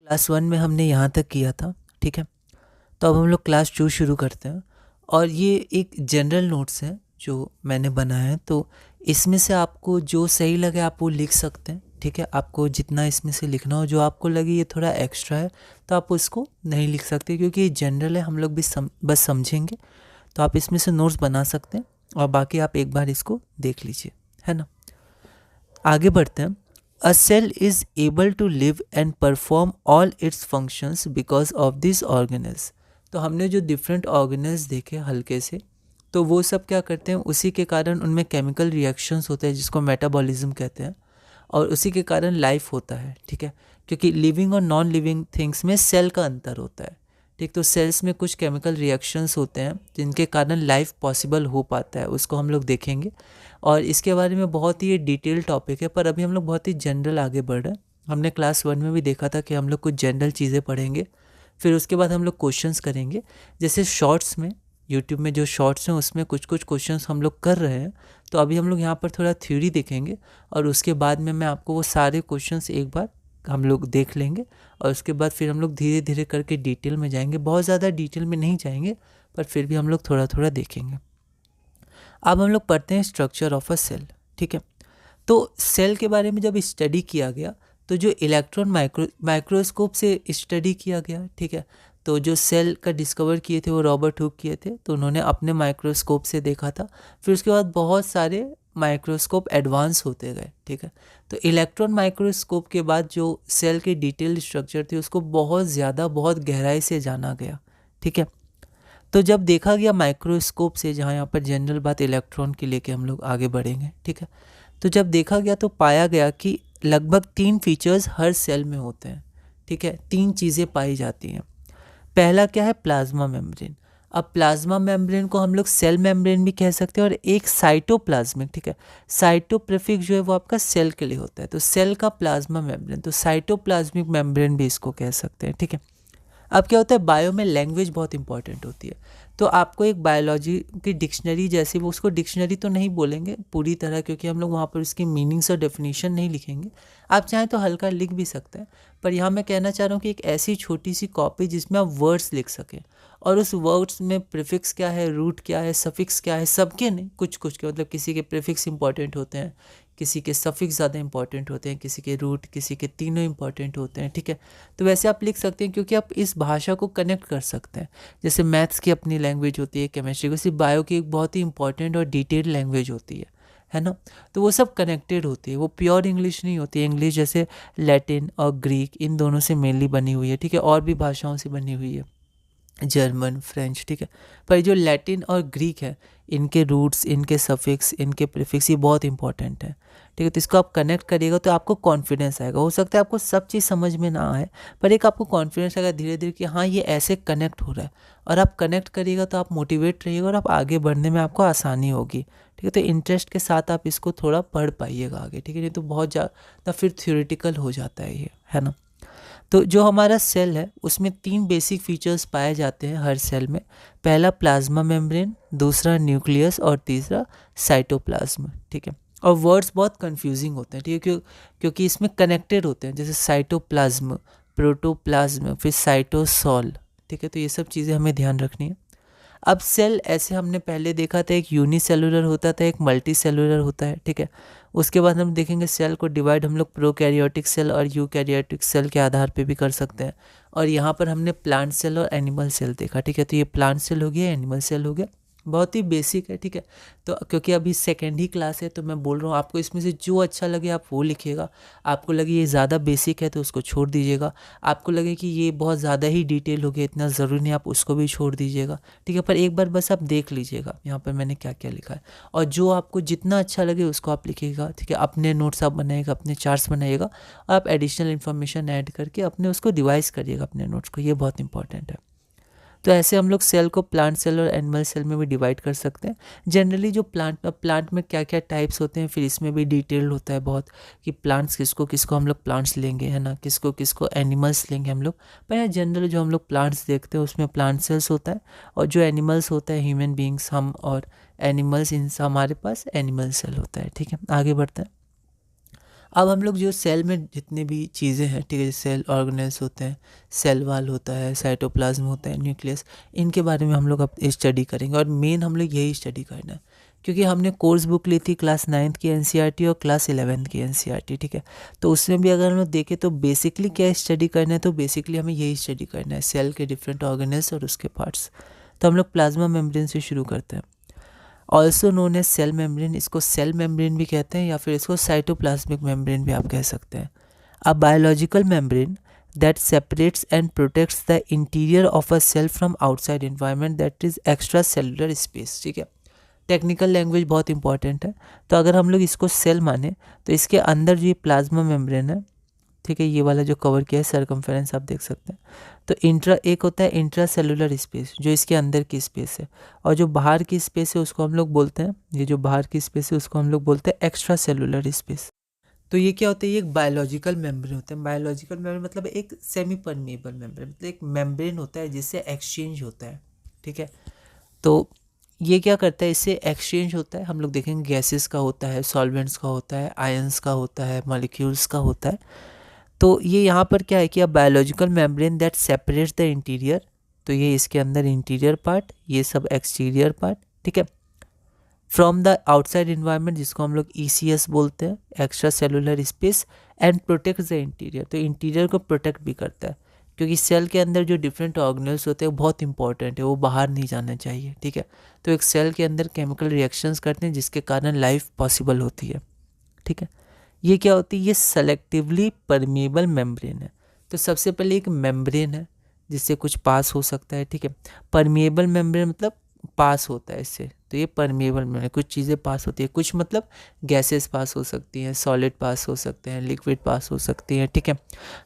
Class 1 में हमने यहाँ तक किया था, ठीक है। तो अब हम लोग क्लास 2 शुरू करते हैं और ये एक जनरल नोट्स है जो मैंने बनाया है। तो इसमें से आपको जो सही लगे आप वो लिख सकते हैं, ठीक है। आपको जितना इसमें से लिखना हो, जो आपको लगे ये थोड़ा एक्स्ट्रा है तो आप उसको नहीं लिख सकते, क्योंकि ये जनरल है, हम लोग भी बस समझेंगे। तो आप इसमें से नोट्स बना सकते हैं और बाकी आप एक बार इसको देख लीजिए, है ना। आगे बढ़ते हैं। A cell is able to live and perform all its functions because of these organelles। तो हमने जो डिफरेंट ऑर्गेनल्स देखे हल्के से, तो वो सब क्या करते हैं, उसी के कारण उनमें केमिकल रिएक्शंस होते हैं जिसको मेटाबॉलिज्म कहते हैं, और उसी के कारण लाइफ होता है, ठीक है। क्योंकि लिविंग और नॉन लिविंग थिंग्स में सेल का अंतर होता है, ठीक। तो सेल्स में कुछ केमिकल रिएक्शंस होते हैं जिनके कारण लाइफ पॉसिबल हो पाता है, उसको हम लोग देखेंगे। और इसके बारे में बहुत ही डिटेल टॉपिक है, पर अभी हम लोग बहुत ही जनरल आगे बढ़ रहे हैं। हमने क्लास 1 में भी देखा था कि हम लोग कुछ जनरल चीज़ें पढ़ेंगे, फिर उसके बाद हम लोग क्वेश्चंस करेंगे। जैसे शॉर्ट्स में, यूट्यूब में जो शॉर्ट्स हैं उसमें कुछ कुछ क्वेश्चंस हम लोग कर रहे हैं। तो अभी हम लोग यहाँ पर थोड़ा थ्योरी देखेंगे और उसके बाद में मैं आपको वो सारे क्वेश्चंस एक बार हम लोग देख लेंगे, और उसके बाद फिर हम लोग धीरे धीरे करके डिटेल में जाएंगे। बहुत ज़्यादा डिटेल में नहीं जाएंगे, पर फिर भी हम लोग थोड़ा थोड़ा देखेंगे। अब हम लोग पढ़ते हैं स्ट्रक्चर ऑफ अ सेल, ठीक है। तो सेल के बारे में जब स्टडी किया गया, तो जो इलेक्ट्रॉन माइक्रोस्कोप से स्टडी किया गया, ठीक है। तो जो सेल का डिस्कवर किए थे वो रॉबर्ट हुक किए थे, तो उन्होंने अपने माइक्रोस्कोप से देखा था। फिर उसके बाद बहुत सारे माइक्रोस्कोप एडवांस होते गए, ठीक है। तो इलेक्ट्रॉन माइक्रोस्कोप के बाद जो सेल के डिटेल स्ट्रक्चर थे उसको बहुत ज़्यादा बहुत गहराई से जाना गया, ठीक है। तो जब देखा गया माइक्रोस्कोप से, जहाँ यहाँ पर जनरल बात इलेक्ट्रॉन की लेके हम लोग आगे बढ़ेंगे, ठीक है। तो जब देखा गया तो पाया गया कि लगभग 3 फीचर्स हर सेल में होते हैं, ठीक है। 3 चीज़ें पाई जाती हैं। पहला क्या है, प्लाज्मा मेम्ब्रेन। अब प्लाज्मा मेम्ब्रेन को हम लोग सेल मेम्ब्रेन भी कह सकते हैं, और एक साइटोप्लाज्मिक, ठीक है। साइटो प्रीफिक्स जो है वो आपका सेल के लिए होता है, तो सेल का प्लाज्मा मेम्ब्रेन, तो साइटोप्लाज्मिक मेम्ब्रेन भी इसको कह सकते हैं, ठीक है। अब क्या होता है, बायो में लैंग्वेज बहुत इंपॉर्टेंट होती है। तो आपको एक बायोलॉजी की डिक्शनरी जैसी, वो उसको डिक्शनरी तो नहीं बोलेंगे पूरी तरह, क्योंकि हम लोग वहाँ पर उसकी मीनिंग्स और डेफिनेशन नहीं लिखेंगे। आप चाहें तो हल्का लिख भी सकते हैं, पर यहाँ मैं कहना चाह रहा हूँ कि एक ऐसी छोटी सी कॉपी जिसमें आप वर्ड्स लिख सकें, और उस वर्ड्स में प्रीफिक्स क्या है, रूट क्या है, सफिक्स क्या है, सबके नहीं, कुछ कुछ के, मतलब किसी के प्रीफिक्स इंपॉर्टेंट होते हैं, किसी के सफिक्स ज़्यादा इंपॉर्टेंट होते हैं, किसी के रूट, किसी के तीनों इंपॉर्टेंट होते हैं, ठीक है। तो वैसे आप लिख सकते हैं, क्योंकि आप इस भाषा को कनेक्ट कर सकते हैं। जैसे मैथ्स की अपनी लैंग्वेज होती है, केमिस्ट्री की, सिर्फ बायो की एक बहुत ही इंपॉर्टेंट और डिटेल्ड लैंग्वेज होती है ना। तो वो सब कनेक्टेड होती है, वो प्योर इंग्लिश नहीं होती है। इंग्लिश जैसे लैटिन और ग्रीक, इन दोनों से मेनली बनी हुई है, ठीक है। और भी भाषाओं से बनी हुई है, जर्मन, फ्रेंच, ठीक है। पर जो लैटिन और ग्रीक है, इनके रूट्स, इनके सफिक्स, इनके प्रीफिक्स, ये बहुत इंपॉर्टेंट है, ठीक है। तो इसको आप कनेक्ट करिएगा तो आपको कॉन्फिडेंस आएगा। हो सकता है आपको सब चीज़ समझ में ना आए, पर एक आपको कॉन्फिडेंस आएगा धीरे धीरे कि हाँ ये ऐसे कनेक्ट हो रहा है, और आप कनेक्ट करिएगा तो आप मोटिवेट रहिएगा और आप आगे बढ़ने में आपको आसानी होगी, ठीक है। तो इंटरेस्ट के साथ आप इसको थोड़ा पढ़ पाइएगा आगे, ठीक है। नहीं तो बहुत ज़्यादा फिर थ्योरेटिकल हो जाता है ये, है ना। तो जो हमारा सेल है उसमें 3 बेसिक फीचर्स पाए जाते हैं हर सेल में। पहला प्लाज्मा मेम्ब्रेन, दूसरा न्यूक्लियस, और तीसरा साइटोप्लाज्म, ठीक है। और वर्ड्स बहुत कंफ्यूजिंग होते हैं, ठीक है, क्योंकि इसमें कनेक्टेड होते हैं, जैसे साइटोप्लाज्म, प्रोटोप्लाज्म, फिर साइटोसॉल, ठीक है। तो ये सब चीज़ें हमें ध्यान रखनी है। अब सेल ऐसे हमने पहले देखा था, एक यूनिसेलुलर होता था, एक मल्टी सेलुलर होता है, ठीक है। उसके बाद हम देखेंगे सेल को डिवाइड हम लोग प्रोकैरियोटिक सेल और यूकैरियोटिक सेल के आधार पे भी कर सकते हैं। और यहाँ पर हमने प्लांट सेल और एनिमल सेल देखा, ठीक है। तो ये प्लांट सेल हो गया, एनिमल सेल हो गया, बहुत ही बेसिक है, ठीक है। तो क्योंकि अभी सेकेंड ही क्लास है तो मैं बोल रहा हूँ, आपको इसमें से जो अच्छा लगे आप वो लिखिएगा। आपको लगे ये ज़्यादा बेसिक है तो उसको छोड़ दीजिएगा। आपको लगे कि ये बहुत ज़्यादा ही डिटेल हो गया, इतना ज़रूरी नहीं, आप उसको भी छोड़ दीजिएगा, ठीक है। पर एक बार बस आप देख लीजिएगा यहाँ पर मैंने क्या क्या लिखा है, और जो आपको जितना अच्छा लगे उसको आप लिखिएगा, ठीक है। अपने नोट्स आप बनाइएगा, अपने चार्ट्स बनाइएगा, और आप एडिशनल इन्फॉर्मेशन ऐड करके अपने उसको रिवाइज करिएगा अपने नोट्स को, ये बहुत इंपॉर्टेंट है। तो ऐसे हम लोग सेल को प्लांट सेल और एनिमल सेल में भी डिवाइड कर सकते हैं। जनरली जो प्लांट में क्या क्या टाइप्स होते हैं, फिर इसमें भी डिटेल्ड होता है बहुत, कि प्लांट्स किसको किसको हम लोग प्लांट्स लेंगे, है ना, किसको किसको एनिमल्स लेंगे हम लोग। पर यहाँ जनरल जो हम लोग प्लांट्स देखते हैं उसमें प्लांट सेल्स होता है, और जो एनिमल्स होता है, ह्यूमन बींग्स हम और एनिमल्स, इन हमारे पास एनिमल सेल होता है, ठीक है। आगे बढ़ते हैं। अब हम लोग जो सेल में जितने भी चीज़ें हैं, ठीक है, सेल ऑर्गेनेल्स होते हैं, सेल वाल होता है, साइटोप्लाज्म होता है, न्यूक्लियस, इनके बारे में हम लोग अब स्टडी करेंगे। और मेन हम लोग यही स्टडी करना है, क्योंकि हमने कोर्स बुक ली थी क्लास 9th की एनसीईआरटी और क्लास 11th की एनसीईआरटी, ठीक है। तो उसमें भी अगर हम लोग देखें तो बेसिकली क्या स्टडी करना है, तो बेसिकली हमें यही स्टडी करना है, सेल के डिफरेंट ऑर्गेनेल्स और उसके पार्ट्स। तो हम लोग प्लाज्मा मेम्ब्रेन से शुरू करते हैं, also known as cell membrane. इसको सेल मेम्ब्रेन भी कहते हैं या फिर इसको साइटोप्लाज्मिक मेम्ब्रेन भी आप कह सकते हैं। A biological membrane that separates and protects the interior of a cell from outside environment, that is extracellular space, ठीक है। टेक्निकल लैंग्वेज बहुत इंपॉर्टेंट है। तो अगर हम लोग इसको सेल माने तो इसके अंदर जो ये प्लाज्मा मेम्ब्रेन है, ठीक है, ये वाला जो कवर किया है सर्कमफेरेंस आप देख सकते हैं। तो एक होता है इंट्रा सेलुलर स्पेस, जो इसके अंदर की स्पेस है, और जो बाहर की स्पेस है उसको हम लोग बोलते हैं, ये जो बाहर की स्पेस है उसको हम लोग बोलते हैं एक्स्ट्रा सेलुलर स्पेस। तो ये क्या होता है, ये एक बायोलॉजिकल मेम्ब्रेन होता है। बायोलॉजिकल मेम्ब्रेन मतलब एक सेमी परमेबल मेम्ब्रेन, मतलब एक मेम्ब्रेन होता है जिससे एक्सचेंज होता है, ठीक है। तो ये क्या करता है, इससे एक्सचेंज होता है, हम लोग देखेंगे गैसेस का होता है, सॉल्वेंट्स का होता है, आयंस का होता है, मॉलिक्यूल्स का होता है। तो ये यहाँ पर क्या है कि अब biological membrane that separates the interior, तो ये इसके अंदर इंटीरियर पार्ट, ये सब एक्सटीरियर पार्ट, ठीक है, फ्रॉम द आउटसाइड इन्वायरमेंट, जिसको हम लोग ECS बोलते हैं, extra cellular space, and protect the interior. तो इंटीरियर को प्रोटेक्ट भी करता है, क्योंकि सेल के अंदर जो डिफरेंट ऑर्गेनल्स होते हैं वो बहुत इंपॉर्टेंट है, वो बाहर नहीं जाना चाहिए, ठीक है। तो एक सेल के अंदर केमिकल रिएक्शंस करते हैं जिसके कारण लाइफ पॉसिबल होती है, ठीक है। ये क्या होती है, ये सेलेक्टिवली परमेबल मेम्ब्रेन है। तो सबसे पहले एक मेम्ब्रेन है जिससे कुछ पास हो सकता है, ठीक है। परमेबल मेम्ब्रेन मतलब पास होता है इससे, तो ये परमेबल में कुछ चीज़ें पास होती है, कुछ मतलब गैसेस पास हो सकती हैं, सॉलिड पास हो सकते हैं, लिक्विड पास हो सकती हैं, ठीक है।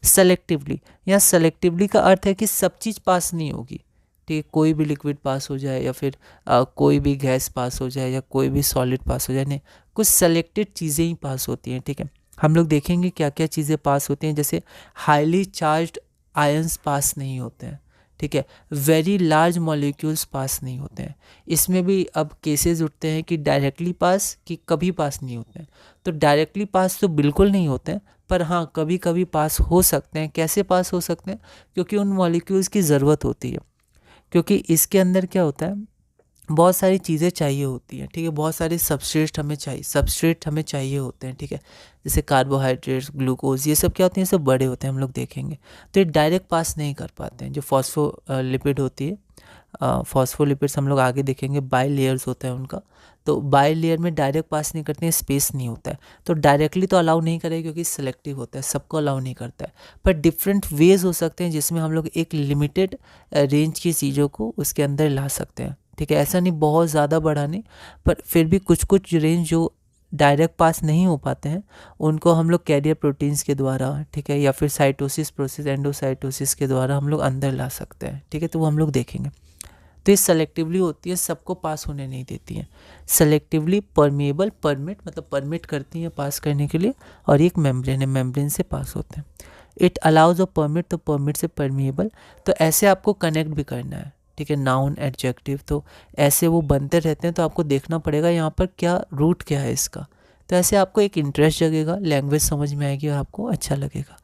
सेलेक्टिवली, यहाँ सेलेक्टिवली का अर्थ है कि सब चीज़ पास नहीं होगी, ठीक है, कोई भी लिक्विड पास हो जाए या फिर कोई भी गैस पास हो जाए या कोई भी सॉलिड पास हो जाए, नहीं, कुछ सेलेक्टेड चीज़ें ही पास होती हैं, ठीक है। हम लोग देखेंगे क्या क्या चीज़ें पास होती हैं, जैसे हाईली चार्ज्ड आयंस पास नहीं होते हैं, ठीक है, वेरी लार्ज मॉलिक्यूल्स पास नहीं होते हैं। इसमें भी अब केसेस उठते हैं कि डायरेक्टली पास कि कभी पास नहीं होते हैं। तो डायरेक्टली पास तो बिल्कुल नहीं होते हैं, पर हाँ कभी कभी पास हो सकते हैं। कैसे पास हो सकते हैं, क्योंकि उन मॉलिक्यूल्स की ज़रूरत होती है, क्योंकि इसके अंदर क्या होता है, बहुत सारी चीज़ें चाहिए होती हैं, ठीक है, बहुत सारे सबस्ट्रेट हमें चाहिए होते हैं, ठीक है, जैसे कार्बोहाइड्रेट्स, ग्लूकोज, ये सब क्या होते हैं, ये सब बड़े होते हैं, हम लोग देखेंगे। तो ये डायरेक्ट पास नहीं कर पाते हैं। जो फॉस्फोलिपिड होती है, फॉस्फोलिपिड्स हम लोग आगे देखेंगे, बाई लेयर्स होता है उनका, तो बाई लेयर में डायरेक्ट पास नहीं करते हैं, स्पेस नहीं होता है, तो डायरेक्टली तो अलाउ नहीं करेगा क्योंकि सिलेक्टिव होता है, सबको अलाउ नहीं करता है। पर डिफरेंट वेज हो सकते हैं जिसमें हम लोग एक लिमिटेड रेंज की चीज़ों को उसके अंदर ला सकते हैं, ठीक है। ऐसा नहीं बहुत ज़्यादा बड़ा नहीं, पर फिर भी कुछ कुछ रेंज जो डायरेक्ट पास नहीं हो पाते हैं उनको हम लोग कैरियर प्रोटीन्स के द्वारा, ठीक है, या फिर साइटोसिस प्रोसेस, एंडोसाइटोसिस के द्वारा हम लोग अंदर ला सकते हैं, ठीक है। तो वो हम लोग देखेंगे। तो ये सेलेक्टिवली होती है, सबको पास होने नहीं देती हैं। सेलेक्टिवली परमेबल, परमिट मतलब परमिट करती हैं पास करने के लिए, और एक मेम्ब्रेन है, मेम्ब्रेन से पास होते हैं। इट अलाउज अ परमिट, तो परमिट से परमेबल। तो ऐसे आपको कनेक्ट भी करना है, ठीक है, नाउन एडजेक्टिव, तो ऐसे वो बनते रहते हैं। तो आपको देखना पड़ेगा यहाँ पर क्या रूट क्या है इसका। तो ऐसे आपको एक इंटरेस्ट जगेगा, लैंग्वेज समझ में आएगी और आपको अच्छा लगेगा।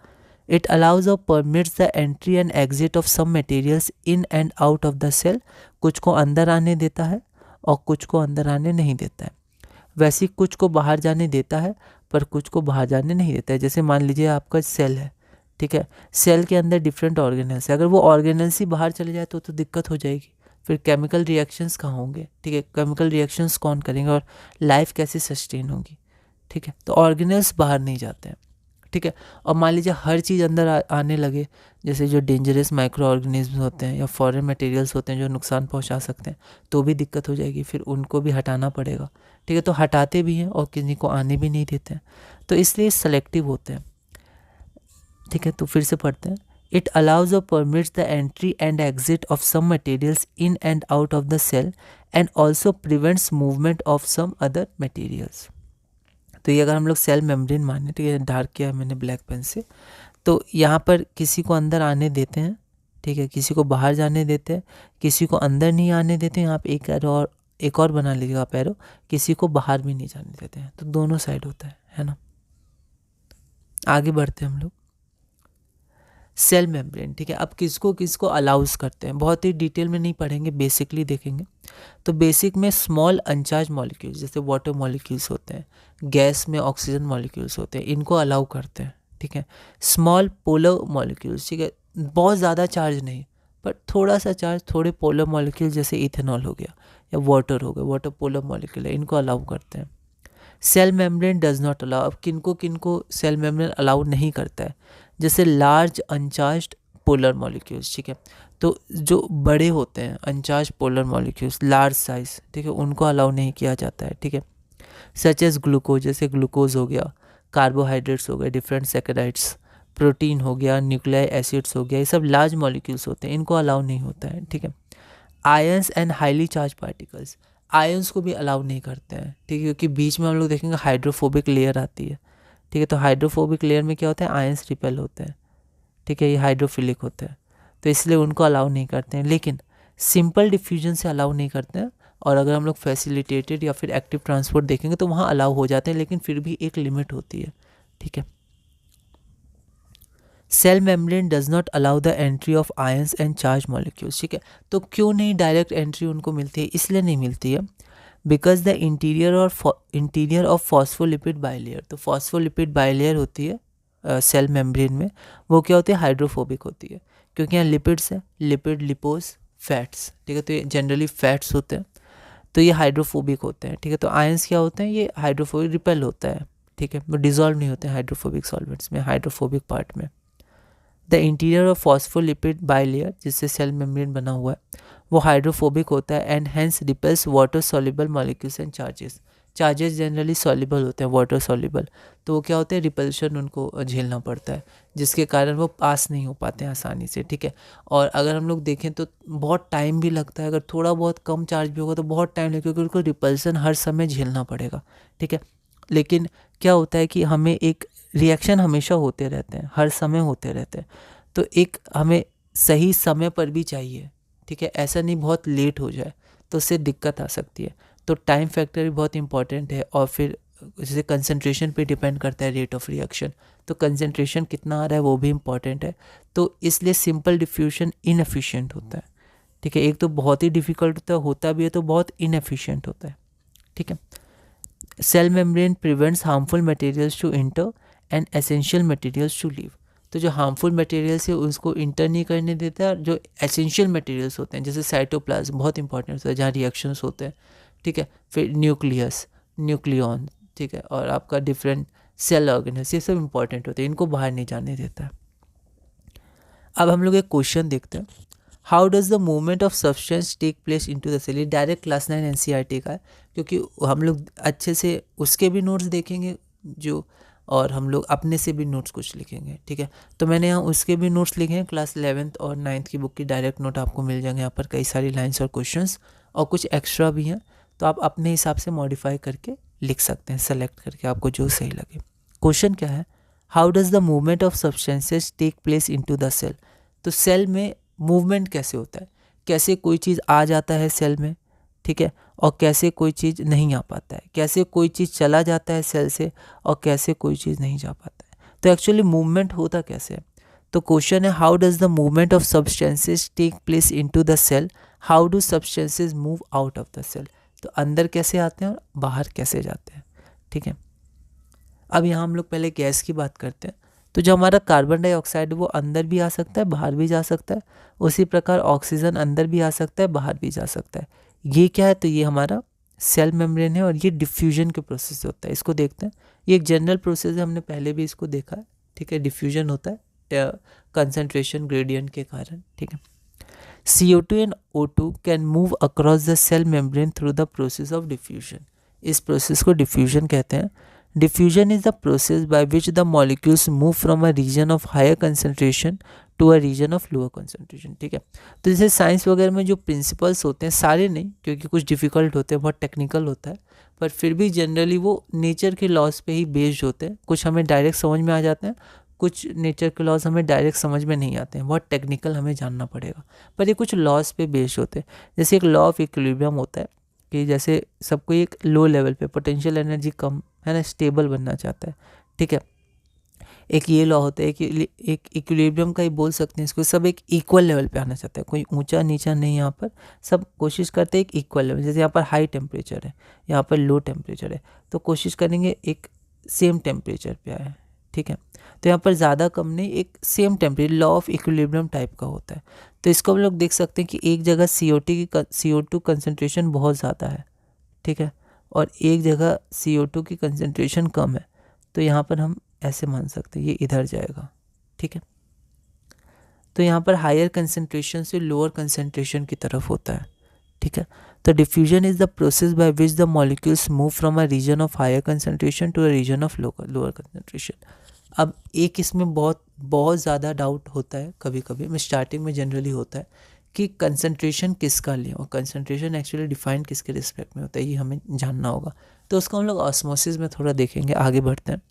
It allows or permits the entry and exit of some materials in and out of the cell। कुछ को अंदर आने देता है और कुछ को अंदर आने नहीं देता है। वैसे ही कुछ को बाहर जाने देता है पर कुछ को बाहर जाने नहीं देता है। जैसे मान लीजिए आपका सेल है, ठीक है, सेल के अंदर डिफरेंट ऑर्गेनल्स है, अगर वो ऑर्गेनल्स ही बाहर चले जाए तो दिक्कत हो जाएगी। फिर केमिकल रिएक्शंस कहाँ होंगे, ठीक है, केमिकल रिएक्शंस कौन करेंगे और लाइफ कैसे सस्टेन होगी, ठीक है। तो ऑर्गेनल्स बाहर नहीं जाते हैं, ठीक है। और मान लीजिए हर चीज़ अंदर आने लगे, जैसे जो डेंजरस माइक्रो ऑर्गेनिज्म होते हैं या फॉरेन मटेरियल्स होते हैं जो नुकसान पहुंचा सकते हैं, तो भी दिक्कत हो जाएगी, फिर उनको भी हटाना पड़ेगा, ठीक है। तो हटाते भी हैं और किसी को आने भी नहीं देते हैं, तो इसलिए सेलेक्टिव होते हैं, ठीक है। तो फिर से पढ़ते हैं। इट अलाउज और permits the entry and exit of some materials in and out of the cell and also prevents movement of some other materials. तो ये अगर हम लोग सेल मेम्ब्रेन माने, ठीक है, डार्क किया है मैंने ब्लैक पेन से, तो यहाँ पर किसी को अंदर आने देते हैं, ठीक है, किसी को बाहर जाने देते हैं, किसी को अंदर नहीं आने देते हैं। यहाँ पे एक और बना लीजिएगा आप एरो, किसी को बाहर भी नहीं जाने देते हैं। तो दोनों साइड होता है ना। आगे बढ़ते हैं हम लोग। सेल मेम्ब्रेन, ठीक है। अब किसको किसको अलाउज करते हैं, बहुत ही डिटेल में नहीं पढ़ेंगे, बेसिकली देखेंगे। तो बेसिक में स्मॉल अनचार्ज मॉलिक्यूल्स जैसे वाटर मॉलिक्यूल्स होते हैं, गैस में ऑक्सीजन मॉलिक्यूल्स होते हैं, इनको अलाउ करते हैं, ठीक है। स्मॉल पोलर मॉलिक्यूल्स, ठीक है, बहुत ज़्यादा चार्ज नहीं पर थोड़ा सा चार्ज, थोड़े पोलर मॉलिक्यूल जैसे इथेनॉल हो गया या वाटर हो गया, वाटर पोलर मॉलिक्यूल है, इनको अलाउ करते हैं। Cell membrane does not allow, अब किनको किनको सेल मेम्ब्रेन अलाउ नहीं करता है, जैसे लार्ज अनचार्ज्ड पोलर मॉलिक्यूल्स, ठीक है। तो जो बड़े होते हैं अनचार्ज पोलर मॉलिक्यूल्स, लार्ज साइज, ठीक है, उनको अलाउ नहीं किया जाता है, ठीक है। सच एज ग्लूकोज, जैसे ग्लूकोज हो गया, कार्बोहाइड्रेट्स हो गए, डिफरेंट सैकेराइड्स, प्रोटीन हो गया, न्यूक्लियाई एसिड्स हो गया, ये सब लार्ज मॉलिक्यूल्स होते हैं, इनको अलाउ नहीं होता है, ठीक है। Ions and highly charge particles, ions को भी अलाउ नहीं करते हैं, ठीक है, क्योंकि बीच में हम लोग देखेंगे हाइड्रोफोबिक लेयर आती है, ठीक है। तो हाइड्रोफोबिक लेयर में क्या होता है, आयंस रिपेल होते हैं, ठीक है, ये हाइड्रोफिलिक होते हैं, तो इसलिए उनको अलाउ नहीं करते हैं। लेकिन सिंपल डिफ्यूजन से अलाउ नहीं करते हैं, और अगर हम लोग फैसिलिटेटेड या फिर एक्टिव ट्रांसपोर्ट देखेंगे तो वहाँ अलाउ हो जाते हैं, लेकिन फिर भी एक लिमिट होती है, ठीक है। Cell membrane does not allow the entry of ions and charge molecules, ठीक है। तो क्यों नहीं डायरेक्ट एंट्री उनको मिलती है, इसलिए नहीं मिलती है because the interior of phospholipid bilayer, तो फॉस्फोलिपिड बाइलेयर होती है सेल मेम्ब्रेन में, वो क्या होती है, हाइड्रोफोबिक होती है, क्योंकि यहाँ लिपिड्स है, लिपिड, लिपोज, फैट्स, ठीक है। तो ये जनरली फैट्स होते हैं, तो ये हाइड्रोफोबिक होते हैं, ठीक है। तो आयंस क्या होते हैं, ये हाइड्रोफोबिक रिपेल होता है, ठीक है, वो डिजॉल्व नहीं होते हैं हाइड्रोफोबिक सॉल्वेंट्स में, हाइड्रोफोबिक पार्ट में। The interior of phospholipid bilayer, जिससे सेल मेम्ब्रेन बना हुआ है, वो हाइड्रोफोबिक होता है and hence repels water soluble molecules and charges. Charges generally soluble होते हैं, वाटर सॉल्युबल, तो वो क्या होते हैं, रिपल्शन उनको झेलना पड़ता है, जिसके कारण वो पास नहीं हो पाते हैं आसानी से, ठीक है। और अगर हम लोग देखें तो बहुत टाइम भी लगता है, अगर थोड़ा बहुत कम चार्ज भी होगा तो बहुत टाइम लगेगा, क्योंकि उनको रिपल्सन हर समय झेलना पड़ेगा, ठीक है। लेकिन क्या होता है कि हमें एक रिएक्शन हमेशा होते रहते हैं, हर समय होते रहते हैं, तो एक हमें सही समय पर भी चाहिए, ठीक है, ऐसा नहीं बहुत लेट हो जाए तो उससे दिक्कत आ सकती है। तो टाइम फैक्टर भी बहुत इंपॉर्टेंट है, और फिर जैसे कंसंट्रेशन पे डिपेंड करता है रेट ऑफ रिएक्शन, तो कंसंट्रेशन कितना आ रहा है वो भी इंपॉर्टेंट है। तो इसलिए सिंपल डिफ्यूजन इनएफिशिएंट होता है, ठीक है। एक तो बहुत ही डिफिकल्ट होता भी है, तो बहुत इनएफिशिएंट होता है, ठीक है। Cell membrane prevents harmful materials to enter and essential materials to leave, तो जो हार्मफुल मटेरियल्स है उसको इंटर नहीं करने देता है, और जो एसेंशियल मटेरियल्स होते हैं जैसे साइटोप्लाज्म बहुत इंपॉर्टेंट होता है जहाँ रिएक्शंस होते हैं, ठीक है, फिर न्यूक्लियस, न्यूक्लियॉन, ठीक है, और आपका डिफरेंट सेल ऑर्गेनल्स, ये सब इंपॉर्टेंट होते हैं, इनको बाहर नहीं जाने देता है। अब हम लोग एक क्वेश्चन देखते हैं, how does the movement of substance take place into the cell, ये डायरेक्ट क्लास 9 एनसीईआरटी का है, क्योंकि हम लोग अच्छे से उसके भी नोट्स देखेंगे जो, और हम लोग अपने से भी नोट्स कुछ लिखेंगे, ठीक है। तो मैंने यहाँ उसके भी नोट्स लिखे हैं, क्लास 11th और 9th की बुक की डायरेक्ट नोट आपको मिल जाएंगे, यहाँ पर कई सारी लाइन्स और क्वेश्चंस और कुछ एक्स्ट्रा भी हैं, तो आप अपने हिसाब से मॉडिफाई करके लिख सकते हैं, सेलेक्ट करके आपको जो सही लगे। क्वेश्चन क्या है, how does the movement of substances take place into the cell, तो सेल में मूवमेंट कैसे होता है, कैसे कोई चीज़ आ जाता है सेल में, ठीक है, और कैसे कोई चीज़ नहीं आ पाता है, कैसे कोई चीज़ चला जाता है सेल से और कैसे कोई चीज़ नहीं जा पाता है। तो एक्चुअली मूवमेंट होता कैसे है, तो क्वेश्चन है how does the movement of substances take place into the cell, how do substances move out of the cell, तो अंदर कैसे आते हैं और बाहर कैसे जाते हैं, ठीक है। अब यहाँ हम लोग पहले गैस की बात करते हैं, तो जो हमारा कार्बन डाइऑक्साइड वो अंदर भी आ सकता है बाहर भी जा सकता है, उसी प्रकार ऑक्सीजन अंदर भी आ सकता है बाहर भी जा सकता है। ये क्या है, तो ये हमारा सेल मेम्ब्रेन है, और ये डिफ्यूजन के प्रोसेस होता है, इसको देखते हैं। ये एक जनरल प्रोसेस है, हमने पहले भी इसको देखा है, ठीक है। डिफ्यूजन होता है कंसंट्रेशन ग्रेडियंट के कारण, ठीक है। CO2 and O2 can move across the cell membrane through the process of diffusion, इस प्रोसेस को डिफ्यूजन कहते हैं। Diffusion is the process by which the molecules move from a region of higher concentration to a region of lower concentration, ठीक है। तो जैसे science वगैरह में जो प्रिंसिपल्स होते हैं, सारे नहीं क्योंकि कुछ डिफ़िकल्ट होते हैं, बहुत टेक्निकल होता है, पर फिर भी जनरली वो नेचर के लॉज पे ही बेस्ड होते हैं। कुछ हमें डायरेक्ट समझ में आ जाते हैं, कुछ नेचर के लॉज हमें डायरेक्ट समझ में नहीं आते हैं, बहुत टेक्निकल हमें जानना पड़ेगा, पर ये कुछ लॉज पे बेस्ड होते हैं। जैसे एक लॉ ऑफ इक्विलिब्रियम होता है कि जैसे सबको एक लो लेवल पे पोटेंशियल एनर्जी कम है ना, स्टेबल बनना चाहता है, ठीक है। एक ये लॉ होता है कि एक इक्विलिब्रियम का ही बोल सकते हैं इसको, सब एक इक्वल लेवल पे आना चाहता है, कोई ऊंचा नीचा नहीं, यहाँ पर सब कोशिश करते हैं एक इक्वल लेवल। जैसे यहाँ पर हाई टेम्परेचर है, यहाँ पर लो टेम्परेचर है, तो कोशिश करेंगे एक सेम टेम्परेचर पे आए, ठीक है। तो यहाँ पर ज़्यादा कम नहीं, एक same temperature, law of equilibrium type का होता है। तो इसको हम लोग देख सकते हैं कि एक जगह CO2 कंसनट्रेशन बहुत ज़्यादा है, ठीक है, और एक जगह CO2 की कंसनट्रेशन कम है, तो यहाँ पर हम ऐसे मान सकते हैं ये इधर जाएगा, ठीक है। तो यहाँ पर हायर कंसनट्रेशन से लोअर कंसनट्रेशन की तरफ होता है, ठीक है। तो diffusion is the process by which the molecules move from a region of higher concentration to a region of lower concentration. अब एक इसमें बहुत ज़्यादा डाउट होता है कभी कभी, में स्टार्टिंग में जनरली होता है कि कंसंट्रेशन किसका लिया, और कंसंट्रेशन एक्चुअली डिफाइन किसके रिस्पेक्ट में होता है, ये हमें जानना होगा। तो उसको हम लोग ऑस्मोसिस में थोड़ा देखेंगे, आगे बढ़ते हैं।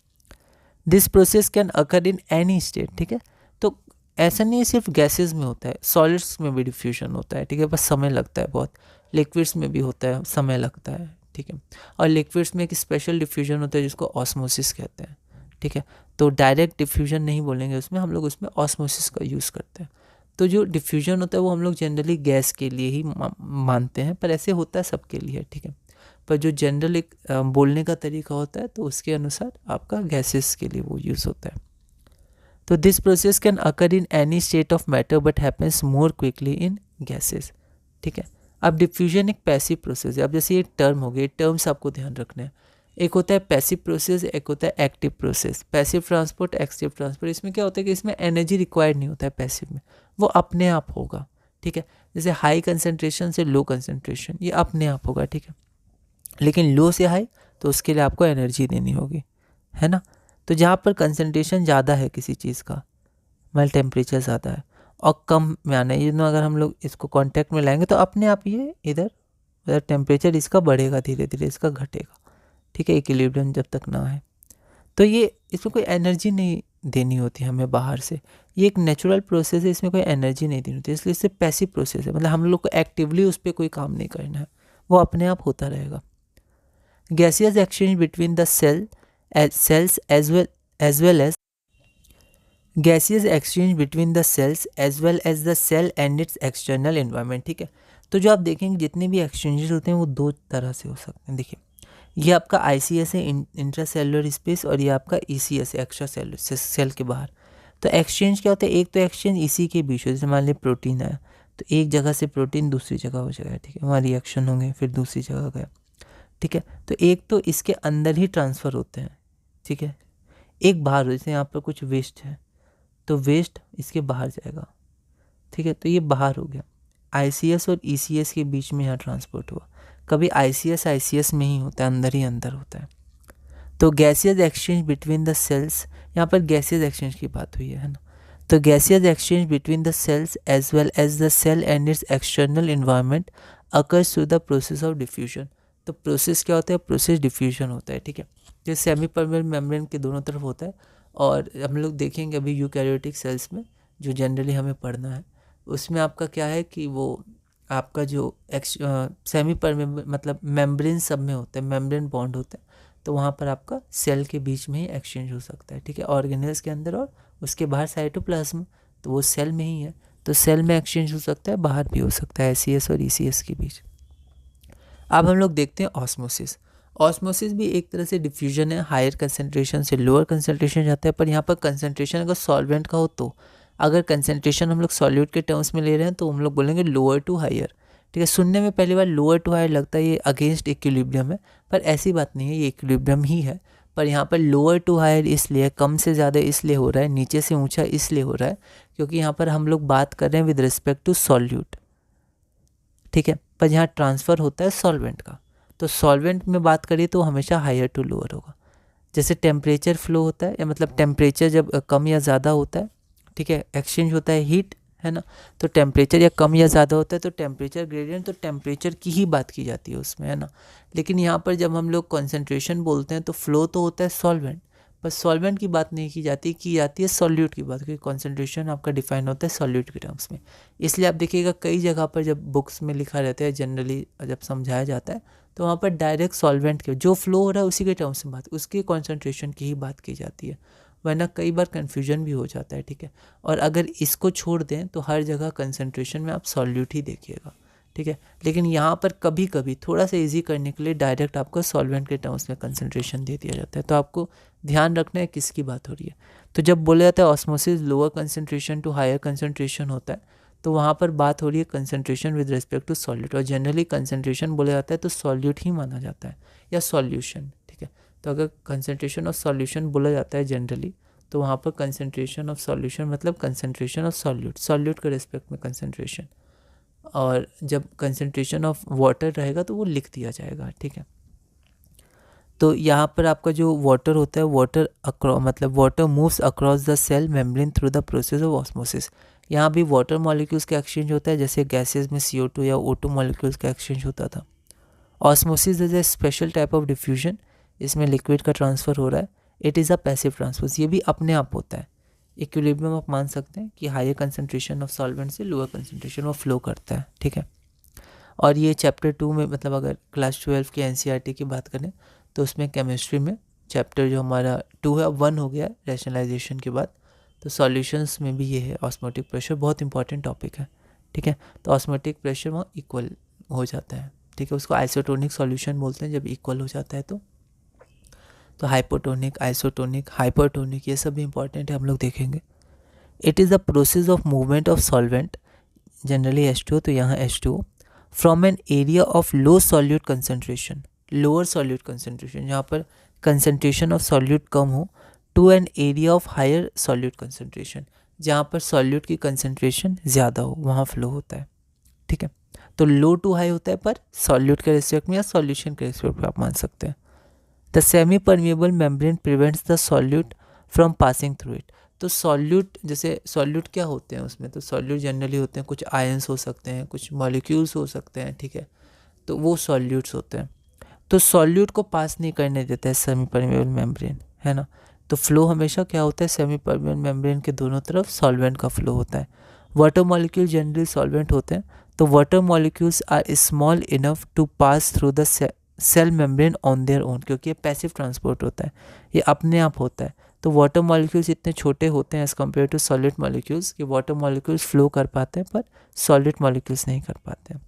This process can occur in any state, ठीक है। तो ऐसा नहीं है सिर्फ गैसेज में होता है, सॉलिड्स में भी डिफ्यूजन होता है, ठीक है, बस समय लगता है बहुत। लिक्विड्स में भी होता है, समय लगता है, ठीक है। और लिक्विड्स में एक स्पेशल डिफ्यूजन होता है जिसको ऑस्मोसिस कहते हैं, ठीक है। तो डायरेक्ट डिफ्यूजन नहीं बोलेंगे उसमें, हम लोग उसमें ऑस्मोसिस का यूज़ करते हैं। तो जो डिफ्यूजन होता है वो हम लोग जनरली गैस के लिए ही मानते हैं, पर ऐसे होता है सबके लिए, ठीक है। पर जो जनरल एक बोलने का तरीका होता है तो उसके अनुसार आपका गैसेस के लिए वो यूज़ होता है। तो this process can occur in any state of matter but happens more quickly in gases, ठीक है। अब डिफ्यूजन एक पैसिव प्रोसेस है। अब जैसे ये टर्म हो गए, टर्म्स आपको ध्यान रखना है। एक होता है पैसिव प्रोसेस, एक होता है active process. Passive transport, active transport, इसमें क्या होता है कि इसमें एनर्जी रिक्वायर्ड नहीं होता है पैसिव में, वो अपने आप होगा, ठीक है। जैसे हाई कंसनट्रेशन से लो कंसनट्रेशन, ये अपने आप होगा, ठीक है। लेकिन लो से हाई तो उसके लिए आपको एनर्जी देनी होगी, है ना। तो जहाँ पर कंसनट्रेशन ज़्यादा है किसी चीज़ का, मतलब टेम्परेचर ज़्यादा है, और कम में आना है, अगर हम लोग इसको कांटेक्ट में लाएंगे तो अपने आप ये इधर टेम्परेचर इसका बढ़ेगा, धीरे धीरे इसका घटेगा, ठीक है, इक्विलिब्रियम जब तक ना है। तो ये इसमें कोई एनर्जी नहीं देनी होती हमें बाहर से, ये एक नेचुरल प्रोसेस है, इसमें कोई एनर्जी नहीं देनी होती, इसलिए इससे पैसिव प्रोसेस है। मतलब हम लोग को एक्टिवली उस पर कोई काम नहीं करना है, वो अपने आप होता रहेगा। Gaseous exchange between the cells as well as gaseous exchange between the cells as well as the cell and its external environment, ठीक है। तो जो आप देखेंगे जितने भी एक्सचेंजेस होते हैं वो दो तरह से हो सकते हैं। देखिए, ये आपका ICS है, इंट्रा सेलुलर स्पेस, और ये आपका ECS है, एक्स्ट्रा सेलुलर, सेल के बाहर। तो एक्सचेंज क्या होता है, एक तो एक्सचेंज इसी के बीच हो, जैसे मान लीजिए प्रोटीन है, तो एक जगह से प्रोटीन दूसरी जगह हो जाएगा, ठीक है, वहाँ रिएक्शन होंगे, फिर दूसरी जगह गया, ठीक है। तो एक तो इसके अंदर ही ट्रांसफ़र होते हैं, ठीक है, एक बाहर हो, जैसे यहाँ पर कुछ वेस्ट है तो वेस्ट इसके बाहर जाएगा, ठीक है, तो ये बाहर हो गया। ICS और ECS के बीच में यहाँ ट्रांसपोर्ट हुआ। कभी ICS में ही होता है, अंदर ही अंदर होता है। तो gaseous exchange between the cells, यहाँ पर गैसियस एक्सचेंज की बात हुई है ना। तो gaseous exchange between the cells as well as the cell and its external environment occurs through the process of diffusion. तो प्रोसेस क्या होता है, प्रोसेस डिफ्यूजन होता है, ठीक है। जो सेमी परमेबल मेम्ब्रेन के दोनों तरफ होता है, और हम लोग देखेंगे अभी यूकैरियोटिक सेल्स में जो जनरली हमें पढ़ना है, उसमें आपका क्या है कि वो आपका जो सेमी परमेबल मतलब मेम्ब्रेन सब में होता है, मेम्ब्रेन बॉन्ड होता है, तो वहाँ पर आपका सेल के बीच में ही एक्सचेंज हो सकता है, ठीक है, ऑर्गेनेल्स के अंदर, और उसके बाहर साइटोप्लाज्म, तो वो सेल में ही है, तो सेल में एक्सचेंज हो सकता है, बाहर भी हो सकता है, ICS और ECS के बीच। अब हम लोग देखते हैं ऑस्मोसिस। ऑस्मोसिस भी एक तरह से डिफ्यूजन है, हायर कंसनट्रेशन से लोअर कंसनट्रेशन जाता है, पर यहाँ पर कंसनट्रेशन अगर सॉल्वेंट का हो तो, अगर कंसनट्रेशन हम लोग सॉल्यूट के टर्म्स में ले रहे हैं तो हम लोग बोलेंगे लोअर टू हायर, ठीक है। सुनने में पहली बार लोअर टू हायर लगता है ये अगेंस्ट इक्विलिब्रियम है, पर ऐसी बात नहीं है, ये इक्विलिब्रियम ही है। पर यहाँ पर लोअर टू हायर इसलिए, कम से ज़्यादा इसलिए हो रहा है, नीचे से ऊंचा इसलिए हो रहा है क्योंकि यहाँ पर हम लोग बात कर रहे हैं विद रिस्पेक्ट टू सॉल्यूट, ठीक है। पर यहाँ ट्रांसफ़र होता है सॉल्वेंट का, तो सॉल्वेंट में बात करिए तो हमेशा हायर टू लोअर होगा। जैसे टेम्परेचर फ्लो होता है, या मतलब टेम्परेचर जब कम या ज़्यादा होता है, ठीक है, एक्सचेंज होता है हीट, है ना, तो टेम्परेचर या कम या ज़्यादा होता है तो टेम्परेचर ग्रेडियंट, तो टेम्परेचर की ही बात की जाती है उसमें, है ना। लेकिन यहाँ पर जब हम लोग कॉन्सेंट्रेशन बोलते हैं तो फ्लो तो होता है सॉल्वेंट, पर सॉल्वेंट की बात नहीं की जाती है सॉल्यूट की बात, क्योंकि कॉन्सेंट्रेशन आपका डिफाइन होता है सॉल्यूट के टर्म्स में। इसलिए आप देखिएगा कई जगह पर जब बुक्स में लिखा रहता है, जनरली जब समझाया जाता है, तो वहाँ पर डायरेक्ट सॉल्वेंट के जो फ्लो हो रहा है उसी के टर्म्स में बात, उसके कॉन्सेंट्रेशन की ही बात की जाती है। वरना कई बार कन्फ्यूजन भी हो जाता है, ठीक है। और अगर इसको छोड़ दें तो हर जगह कंसंट्रेशन में आप सॉल्यूट ही देखिएगा, ठीक है। लेकिन यहाँ पर कभी कभी थोड़ा सा इजी करने के लिए डायरेक्ट आपको सॉल्वेंट के टर्म्स में कंसंट्रेशन दे दिया जाता है। तो आपको ध्यान रखना है किसकी बात हो रही है। तो जब बोला जाता है osmosis lower concentration to higher concentration होता है, तो वहाँ पर बात हो रही है concentration with respect to solute, और जनरली कंसंट्रेशन बोला जाता है तो सॉल्यूट ही माना जाता है या सॉल्यूशन, ठीक है। तो अगर कंसंट्रेशन ऑफ सॉल्यूशन बोला जाता है जनरली, तो वहाँ पर कंसंट्रेशन ऑफ सॉल्यूशन मतलब कंसंट्रेशन ऑफ सॉल्यूट, सॉल्यूट के रिस्पेक्ट में कंसंट्रेशन। और जब कंसंट्रेशन ऑफ वाटर रहेगा तो वो लिख दिया जाएगा, ठीक है। तो यहाँ पर आपका जो वाटर होता है, वाटर मतलब water moves across the cell membrane through the process of osmosis. यहाँ भी वाटर मॉलिक्यूल्स का एक्सचेंज होता है, जैसे गैसेस में CO2 या O2 मॉलिक्यूल्स का एक्सचेंज होता था। Osmosis is a special type of diffusion, इसमें लिक्विड का ट्रांसफ़र हो रहा है। It is a passive transfer, ये भी अपने आप होता है। इक्विलिब्रियम आप मान सकते हैं कि हायर कंसंट्रेशन ऑफ सॉल्वेंट से लोअर कंसंट्रेशन वो फ्लो करता है, ठीक है। और ये चैप्टर 2 में, मतलब अगर क्लास 12 की NCERT की बात करें तो उसमें केमिस्ट्री में चैप्टर जो हमारा 2 है 1 हो गया रैशनलाइजेशन के बाद, तो सॉल्यूशंस में भी ये है ऑस्मोटिक प्रेशर, बहुत इंपॉर्टेंट टॉपिक है, ठीक है। तो ऑस्मोटिक प्रेशर वहाँ इक्वल हो जाता है, ठीक है। उसको आइसोटोनिक सॉल्यूशन बोलते हैं जब इक्वल हो जाता है। तो हाइपोटोनिक, आइसोटोनिक, हाइपरटोनिक, ये सब भी इंपॉर्टेंट है, हम लोग देखेंगे। It is the process of movement of solvent, generally H2O, तो यहाँ H2O, from an area of low solute concentration, lower solute concentration, जहाँ पर कंसंट्रेशन ऑफ सॉल्यूट कम हो, to an area of higher solute concentration, जहाँ पर solute की concentration ज़्यादा हो, वहाँ फ्लो होता है, ठीक है। तो लो टू हाई होता है पर सॉल्यूट के रिस्पेक्ट में या सॉल्यूशन के रिस्पेक्ट में आप मान सकते हैं। The semi permeable membrane prevents the solute from passing through it. तो सॉल्यूट, जैसे सॉल्यूट क्या होते हैं उसमें, तो सॉल्यूट जनरली होते हैं कुछ आयंस हो सकते हैं, कुछ मॉलिक्यूल्स हो सकते हैं, ठीक है। तो वो सॉल्यूट्स होते हैं। तो सॉल्यूट को पास नहीं करने देता है सेमी परमिएबल मेम्ब्रेन, है ना। तो फ्लो हमेशा क्या होता है, सेमी परमिएबल मेम्ब्रेन के दोनों तरफ सॉल्वेंट का फ्लो होता है। वाटर मॉलिक्यूल जनरली सॉल्वेंट होते हैं, तो water molecules are small enough to pass through the cell membrane on their own, क्योंकि ये पैसिव ट्रांसपोर्ट होता है, ये अपने आप होता है। तो वाटर मॉलिक्यूल्स इतने छोटे होते हैं as compared to solid molecules कि वाटर मॉलिक्यूल्स फ्लो कर पाते हैं पर सॉलिड मॉलिक्यूल्स नहीं कर पाते हैं।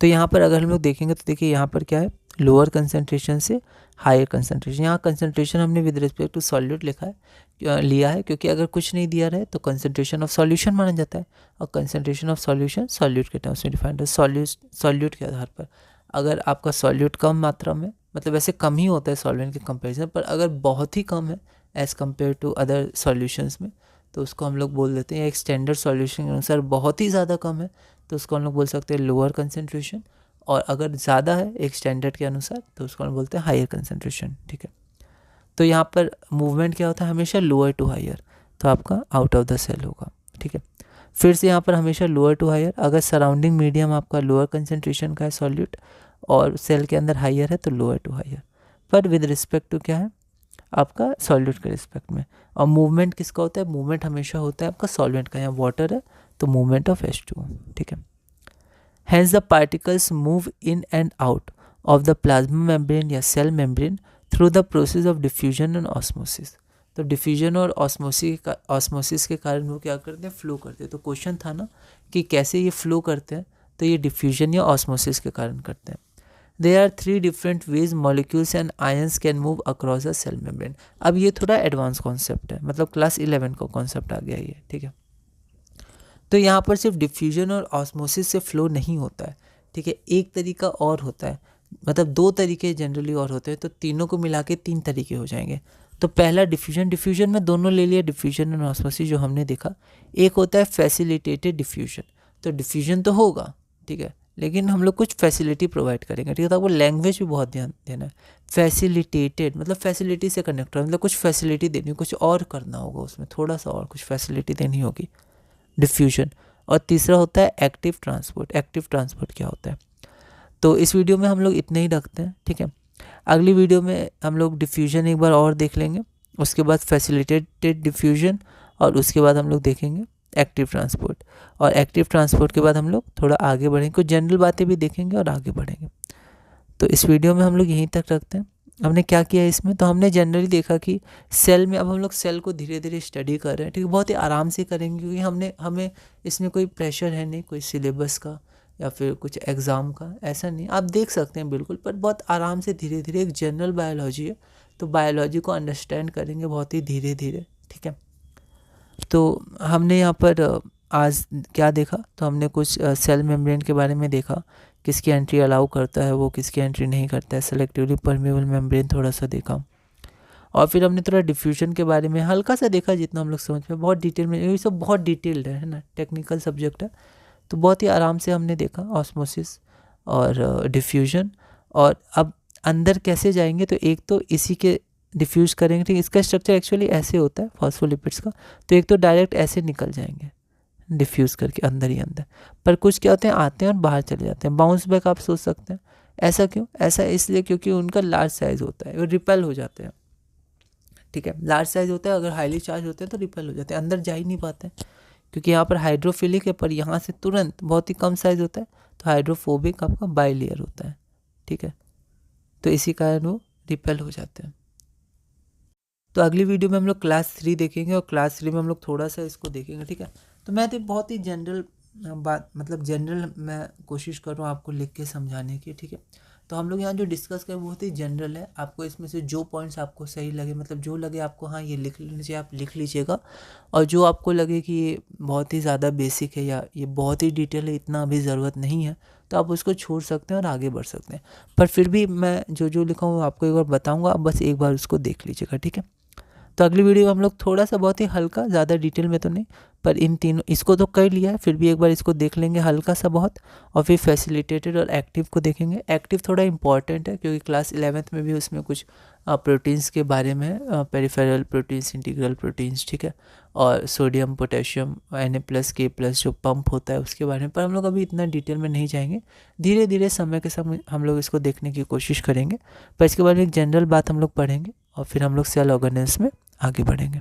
तो यहाँ पर अगर हम लोग देखेंगे तो देखिए यहाँ पर क्या है, लोअर कंसंट्रेशन से हायर कंसंट्रेशन। यहाँ कंसंट्रेशन हमने विद रिस्पेक्ट टू सॉल्यूट लिया है, क्योंकि अगर कुछ नहीं दिया रहे तो कंसंट्रेशन ऑफ सॉल्यूशन माना जाता है, और कंसंट्रेशन ऑफ सॉल्यूशन सॉल्यूट के टर्म्स में डिफाइंड है। सॉल्यूट के आधार पर अगर आपका सॉल्यूट कम मात्रा में, मतलब वैसे कम ही होता है सॉल्वेंट के कंपेरिजन, पर अगर बहुत ही कम है as compared to other solutions में, तो उसको हम लोग बोल देते हैं, एक स्टैंडर्ड सॉल्यूशन के अनुसार बहुत ही ज़्यादा कम है तो उसको हम लोग बोल सकते हैं लोअर कंसंट्रेशन, और अगर ज़्यादा है एक स्टैंडर्ड के अनुसार तो उसको हम बोलते हैं हायर कंसंट्रेशन, ठीक है। तो यहाँ पर मूवमेंट क्या होता है, हमेशा लोअर टू हायर, तो आपका आउट ऑफ द सेल होगा, ठीक है। फिर से यहाँ पर हमेशा लोअर टू हायर, अगर सराउंडिंग मीडियम आपका लोअर कंसंट्रेशन का है सॉल्यूट और सेल के अंदर हायर है तो लोअर टू हायर, पर विद रिस्पेक्ट टू क्या है आपका सॉल्यूट के रिस्पेक्ट में। और मूवमेंट किसका होता है, मूवमेंट हमेशा होता है आपका सॉल्वेंट का, यहाँ वाटर है तो मूवमेंट ऑफ H2O, ठीक है। Hence the particles move in and out of the plasma membrane या cell membrane through the process of diffusion and osmosis। तो डिफ्यूजन और ऑस्मोसिस के कारण वो क्या करते हैं, फ्लो करते हैं। तो क्वेश्चन था ना कि कैसे ये फ्लो करते हैं, तो ये डिफ्यूजन या ऑस्मोसिस के कारण करते हैं। There are 3 different ways molecules and ions can move across a cell membrane। अब ये थोड़ा एडवांस कॉन्सेप्ट है, मतलब क्लास 11 का कॉन्सेप्ट आ गया ये, ठीक है। तो यहाँ पर सिर्फ डिफ्यूजन और ऑस्मोसिस से फ्लो नहीं होता है, ठीक है। एक तरीका और होता है, मतलब 2 तरीके जनरली और होते हैं, तो तीनों को मिला के 3 तरीके हो जाएंगे। तो पहला डिफ्यूजन में दोनों ले लिया, डिफ्यूजन और ऑस्मोसिस जो हमने देखा। एक होता है फैसिलिटेटेड डिफ्यूजन, तो डिफ्यूजन तो होगा, ठीक है, लेकिन हम लोग कुछ फैसिलिटी प्रोवाइड करेंगे, ठीक है। तो आपको लैंग्वेज भी बहुत ध्यान देना है। फैसिलिटेटेड मतलब फैसिलिटी से कनेक्ट हो, मतलब कुछ फैसिलिटी देनी, कुछ और करना होगा उसमें, थोड़ा सा और कुछ फैसिलिटी देनी होगी, डिफ्यूजन। और तीसरा होता है एक्टिव ट्रांसपोर्ट। एक्टिव ट्रांसपोर्ट क्या होता है, तो इस वीडियो में हम लोग इतने ही रखते हैं, ठीक है। अगली वीडियो में हम लोग डिफ्यूजन एक बार और देख लेंगे, उसके बाद फैसिलिटेटेड डिफ्यूजन, और उसके बाद हम लोग देखेंगे एक्टिव ट्रांसपोर्ट। और एक्टिव ट्रांसपोर्ट के बाद हम लोग थोड़ा आगे बढ़ेंगे, कुछ जनरल बातें भी देखेंगे और आगे बढ़ेंगे। तो इस वीडियो में हम लोग यहीं तक रखते हैं। हमने क्या किया इसमें, तो हमने जनरली देखा कि सेल में अब हम लोग सेल को धीरे धीरे स्टडी कर रहे हैं, ठीक है, बहुत ही आराम से करेंगे क्योंकि हमें इसमें कोई प्रेशर है नहीं, कोई सिलेबस का या फिर कुछ एग्ज़ाम का, ऐसा नहीं, आप देख सकते हैं बिल्कुल, पर बहुत आराम से धीरे धीरे, एक जनरल बायोलॉजी है तो बायोलॉजी को अंडरस्टैंड करेंगे बहुत ही धीरे धीरे, ठीक है। तो हमने यहाँ पर आज क्या देखा, तो हमने कुछ सेल मेम्ब्रेन के बारे में देखा, किसकी एंट्री अलाउ करता है वो, किसकी एंट्री नहीं करता है, सेलेक्टिवली परमेबल मेम्ब्रेन थोड़ा सा देखा, और फिर हमने थोड़ा डिफ्यूजन के बारे में हल्का सा देखा जितना हम लोग समझ में, बहुत डिटेल में, ये सब बहुत डिटेल्ड है ना, टेक्निकल सब्जेक्ट है, तो बहुत ही आराम से हमने देखा ऑस्मोसिस और डिफ्यूजन। और अब अंदर कैसे जाएंगे, तो एक तो इसी के डिफ्यूज़ करेंगे, ठीक, इसका स्ट्रक्चर एक्चुअली ऐसे होता है फॉस्फोलिपिड्स का, तो एक तो डायरेक्ट ऐसे निकल जाएंगे डिफ्यूज़ करके अंदर ही अंदर, पर कुछ क्या होते हैं, आते हैं और बाहर चले जाते हैं, बाउंस बैक आप सोच सकते हैं। ऐसा क्यों, ऐसा इसलिए क्योंकि उनका लार्ज साइज़ होता है, वो रिपेल हो जाते हैं, ठीक है, लार्ज साइज़ होता है, अगर हाईली चार्ज होते हैं तो रिपेल हो जाते हैं, अंदर जा ही नहीं पाते हैं, क्योंकि यहाँ पर हाइड्रोफिलिक है, पर यहाँ से तुरंत बहुत ही कम साइज़ होता है, तो हाइड्रोफोबिक आपका बाइलेयर होता है, ठीक है, तो इसी कारण वो रिपेल हो जाते हैं। तो अगली वीडियो में हम लोग क्लास 3 देखेंगे, और क्लास 3 में हम लोग थोड़ा सा इसको देखेंगे, ठीक है। तो मैं तो बहुत ही जनरल बात, मतलब जनरल मैं कोशिश कर रहा हूँ आपको लिख के समझाने की, ठीक है। तो हम लोग यहाँ जो डिस्कस करें बहुत ही जनरल है, आपको इसमें से जो पॉइंट्स आपको सही लगे, मतलब जो लगे आपको हाँ ये लिख लेना चाहिए, आप लिख लीजिएगा, और जो आपको लगे कि ये बहुत ही ज़्यादा बेसिक है या ये बहुत ही डिटेल है, इतना अभी ज़रूरत नहीं है, तो आप उसको छोड़ सकते हैं और आगे बढ़ सकते हैं। पर फिर भी मैं जो जो लिखा हूँ आपको एक बार बताऊँगा, आप बस एक बार उसको देख लीजिएगा, ठीक है। तो अगली वीडियो में हम लोग थोड़ा सा बहुत ही हल्का, ज़्यादा डिटेल में तो नहीं, पर इन तीनों इसको तो कर लिया है, फिर भी एक बार इसको देख लेंगे हल्का सा बहुत, और फिर फैसिलिटेटेड और एक्टिव को देखेंगे। एक्टिव थोड़ा इंपॉर्टेंट है क्योंकि क्लास 11th में भी उसमें कुछ प्रोटीन्स के बारे में है, पेरिफेरल प्रोटीन्स, इंटीग्रल प्रोटीन्स, ठीक है, और सोडियम पोटेशियम Na+K+ जो पंप होता है उसके बारे में, पर हम लोग अभी इतना डिटेल में नहीं जाएंगे, धीरे धीरे समय के साथ हम लोग इसको देखने की कोशिश करेंगे, पर इसके बारे में एक जनरल बात हम लोग पढ़ेंगे, और फिर हम लोग सेल ऑर्गेनेल्स में आगे बढ़ेंगे।